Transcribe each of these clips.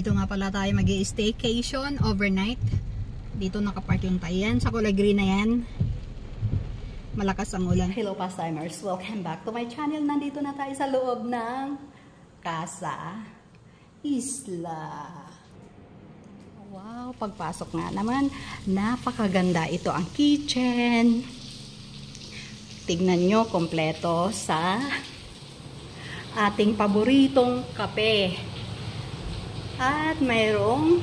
Dito nga pala tayo mag-i-staycation overnight. Dito nakapark yung tayo yan. Sa kulay green na yan. Malakas ang ulan. Hello Pastimers! Welcome back to my channel. Nandito na tayo sa loob ng Casa Isla. Wow! Pagpasok nga naman, napakaganda. Ito ang kitchen. Tignan nyo, kompleto sa ating paboritong kape. At mayroong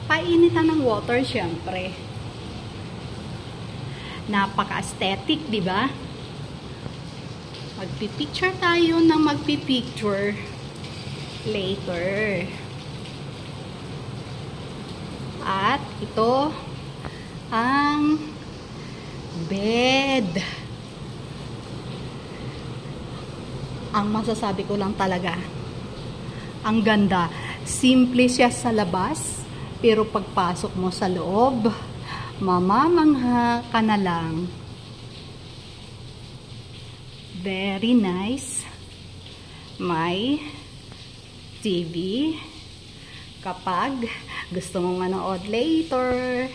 painitan ng water, syempre. Napaka-aesthetic, di ba? Magpipicture tayo ng magpipicture later. At ito ang bed. Ang masasabi ko lang talaga, ang ganda. Simple siya sa labas, pero pagpasok mo sa loob, mamamangha ka na lang. Very nice. May TV. Kapag gusto mong manood later,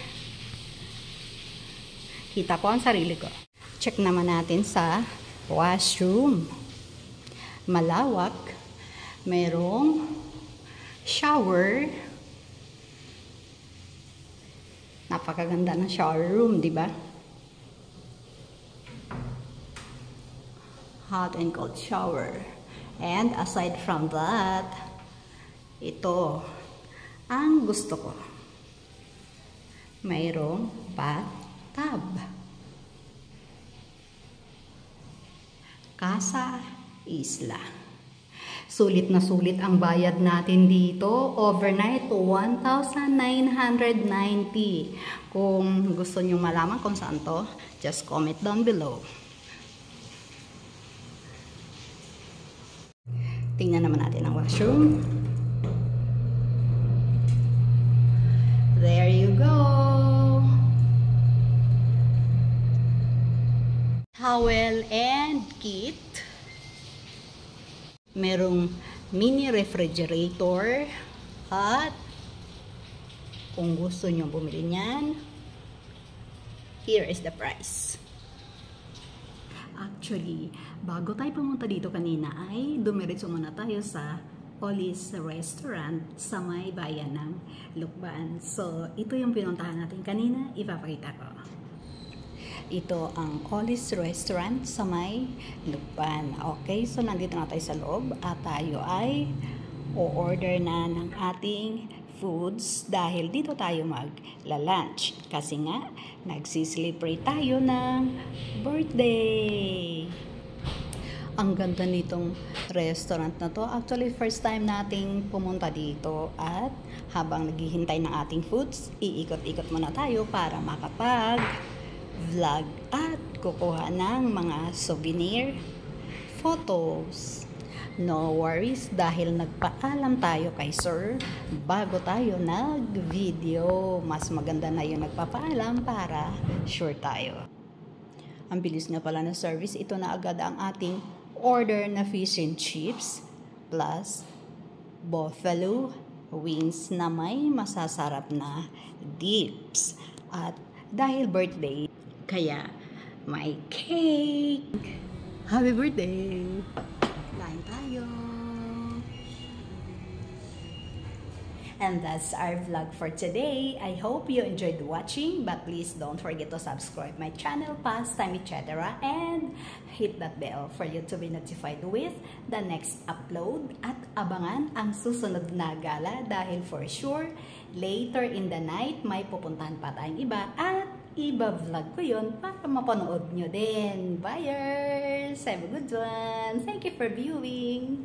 kita ko ang sarili ko. Check naman natin sa washroom. Malawak. Mayroong shower. Napakaganda ng shower room, di ba? Hot and cold shower. And aside from that, ito ang gusto ko. Mayroong bathtub. Casa Isla. Sulit na sulit ang bayad natin dito. Overnight, 1,990. Kung gusto nyo malaman kung saan to, just comment down below. Tingnan naman natin ang washroom. There you go. Towel and kit. Merong mini refrigerator. At kung gusto nyo bumili niyan, here is the price. Actually, bago tayo pumunta dito kanina ay dumiretso muna tayo sa Ollie's Restaurant sa may bayan ng Lukban. So, ito yung pinuntahan natin kanina. Ipapakita ko. Ito ang Ollie's Restaurant sa may Lukban. Okay, so nandito na tayo sa loob at tayo ay o-order na ng ating foods dahil dito tayo magla-lunch. Kasi nga, nagsi-celebrate tayo ng birthday. Ang ganda nitong restaurant na to. Actually, first time nating pumunta dito at habang naghihintay ng ating foods, iikot-ikot muna tayo para makapag-vlog at kukuha ng mga souvenir photos. No worries dahil nagpaalam tayo kay sir bago tayo nag-video. Mas maganda na yung nagpapaalam para sure tayo. Ang bilis nga pala ng service. Ito na agad ang ating order na fish and chips plus buffalo wings na may masasarap na dips. At dahil birthday, kaya may cake. Happy birthday! Kain tayo! And that's our vlog for today. I hope you enjoyed watching, but please don't forget to subscribe my channel, Pastime, etc. and hit that bell for you to be notified with the next upload at abangan ang susunod na gala dahil for sure, later in the night, may pupuntahan pa tayong iba at iba-vlog ko yun para mapanood nyo din. Buyers! Have a good one! Thank you for viewing!